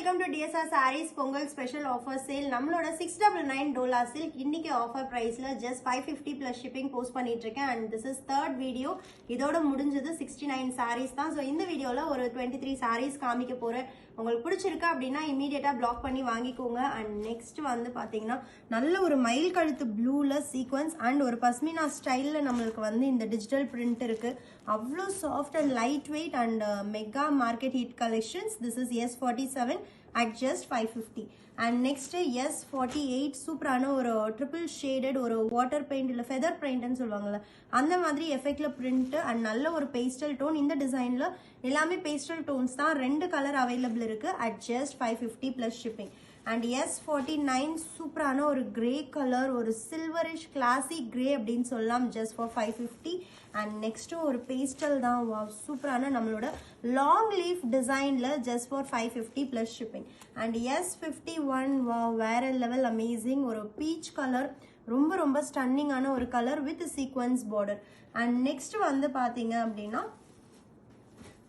welcome to DSR Sarees Pongal special offer sale. நம்மளோட 699 $, silk இன்னைக்கு offer priceல just 550 plus shipping post பண்ணிட்டு இருக்கேன் and this is third video. இதோட முடிஞ்சது 69 sarees தான். So இந்த வீடியோல ஒரு 23 sarees காமிக்க போறேன். உங்களுக்கு பிடிச்சிருக்கா அப்படினா இமிடியேட்டா பிளாக் பண்ணி வாங்கிக்கோங்க. and next வந்து பாத்தீங்கன்னா நல்ல ஒரு மயில் கழுத்து ப்ளூல சீக்வென்ஸ் and ஒரு பஸ்மினா ஸ்டைல்ல நமக்கு வந்து இந்த டிஜிட்டல் பிரிண்ட் இருக்கு. அவ்ளோ soft and light weight and mega market hit collections. This is S47 at just 550 and next S48 சூப்பரான ஒரு ட்ரிபிள் ஷேடட் ஒரு வாட்டர் பெயிண்ட் இல்ல ஃபெதர் பெயிண்ட்னு சொல்வாங்கல அந்த மாதிரி எஃபெக்ட்ல பிரிண்ட் and நல்ல ஒரு பேஸ்டல் டோன். இந்த டிசைன்ல எல்லாமே பேஸ்டல் டோன்ஸ் தான். ரெண்டு கலர் அவைலபிள் இருக்கு at just 550 plus shipping. and S49 சூப்பரான ஒரு கிரே கலர் ஒரு சில்வரிஷ் கிளாசி கிரே அப்படின்னு சொல்லலாம் just for 550 and next ஒரு பேஸ்டல் தான். wow சூப்பரான நம்மளோட லாங் லீஃப் டிசைன்ல just for 550 plus shipping. and S51 wow வேற லெவல் அமேசிங் ஒரு பீச் கலர் ரொம்ப ரொம்ப ஸ்டன்னிங்கான ஒரு colour with sequence border. and next வந்து பாத்தீங்க அப்படின்னா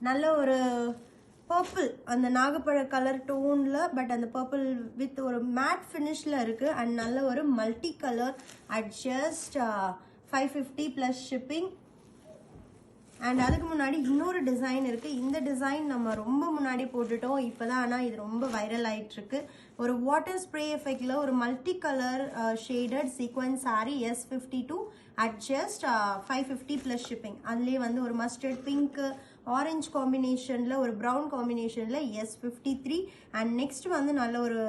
நல்ல ஒரு பர்பிள் அந்த நாகப்பழ கலர் டோன்ல பட் அந்த பர்பிள் வித் ஒரு மேட் ஃபினிஷ்ல இருக்கு அண்ட் நல்ல ஒரு multi colour at just 550 plus shipping. And அதுக்கு முன்னாடி இன்னொரு டிசைன் இருக்கு. இந்த டிசைன் நம்ம ரொம்ப முன்னாடி போட்டுட்டோம் இப்பதான், ஆனா இது ரொம்ப வைரல் ஆயிட்டு இருக்கு. ஒரு வாட்டர் ஸ்ப்ரே எஃபெக்ட்ல ஒரு multi colour shaded sequence sorry S52 at just 550 plus shipping. அதுலயே வந்து ஒரு மஸ்டர்ட் பிங்க் ஆரஞ்சு காம்பினேஷன்ல ஒரு ப்ரௌன் காம்பினேஷன்ல S53 and நெக்ஸ்ட் வந்து நல்ல ஒரு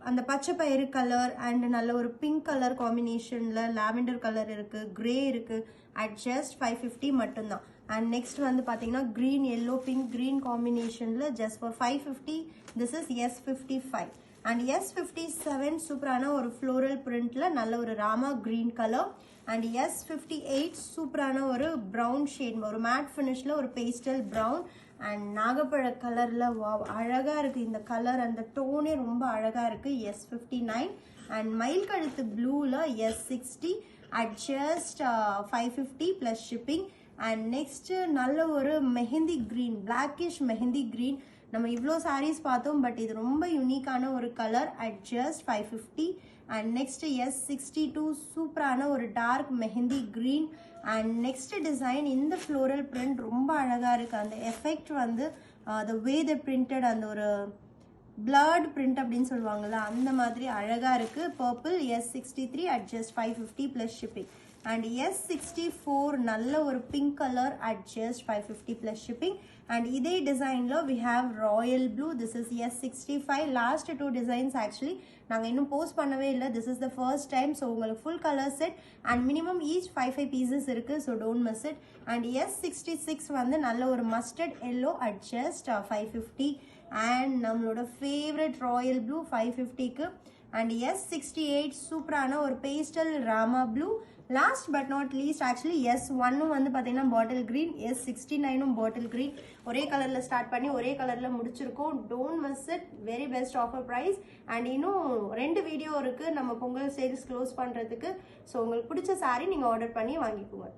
அந்த பச்சை பயிறு கலர் அண்ட் நல்ல ஒரு பிங்க் கலர் காம்பினேஷன்ல லாவெண்டர் கலர் இருக்கு, கிரே இருக்கு at just 550 மட்டும்தான். and நெக்ஸ்ட் வந்து பாத்தீங்கன்னா கிரீன் எல்லோ பிங்க் கிரீன் காம்பினேஷன்ல just for 550. this is S55 and S57 சூப்பரான ஒரு ஃப்ளோரல் பிரிண்ட்ல நல்ல ஒரு Rama green colour. and S58 சூப்பரான ஒரு ப்ரௌன் ஷேட் ஒரு மேட் ஃபினிஷ்ல ஒரு பேஸ்டல் ப்ரௌன் and நாகப்பழ கலர்ல வாவ் அழகா இருக்கு இந்த கலர். அந்த டோனே ரொம்ப அழகா இருக்கு. S59 and மயில் கழுத்து ப்ளூல S60 at just 550 plus shipping. and next நல்ல ஒரு mehndi green blackish mehndi green. நம்ம இவ்வளோ சாரீஸ் பார்த்தோம் பட் இது ரொம்ப யூனிக்கான ஒரு colour at just 550. and next S62 சூப்பரான ஒரு dark mehndi green. and next design இந்த ஃப்ளோரல் பிரிண்ட் ரொம்ப அழகா இருக்கு. அந்த எஃபெக்ட் வந்து the way they printed அந்த ஒரு பிளர்ட் பிரிண்ட் அப்படின்னு சொல்லுவாங்கல்ல அந்த மாதிரி அழகா இருக்கு. Purple S63 at just 550 plus shipping. and S64 நல்ல ஒரு pink colour at just 550 plus shipping. and இதே டிசைன்ல we have royal blue. this is S65. last two designs actually நாங்க இன்னும் போஸ்ட் பண்ணவே இல்லை. this is the first time. so உங்களுக்கு full color set and minimum each 5 pieces இருக்கு. so don't miss it. and S66 வந்து நல்ல ஒரு mustard yellow at just 550 and நம்மளோட favorite royal blue 550க்கு. and S68 சூப்பரான ஒரு pastel Rama blue. Last but not least actually S1 வந்து பார்த்தீங்கன்னா bottle green, S69 bottle green. ஒரே கலரில் ஸ்டார்ட் பண்ணி ஒரே கலரில் முடிச்சிருக்கோம். Don't miss it. Very best offer price. And இன்னும் 2 வீடியோ இருக்குது நம்ம பொங்கல் சேல்ஸ் க்ளோஸ் பண்ணுறதுக்கு. ஸோ உங்களுக்கு பிடிச்ச சாரி நீங்கள் ஆர்டர் பண்ணி வாங்கிக்கோங்க.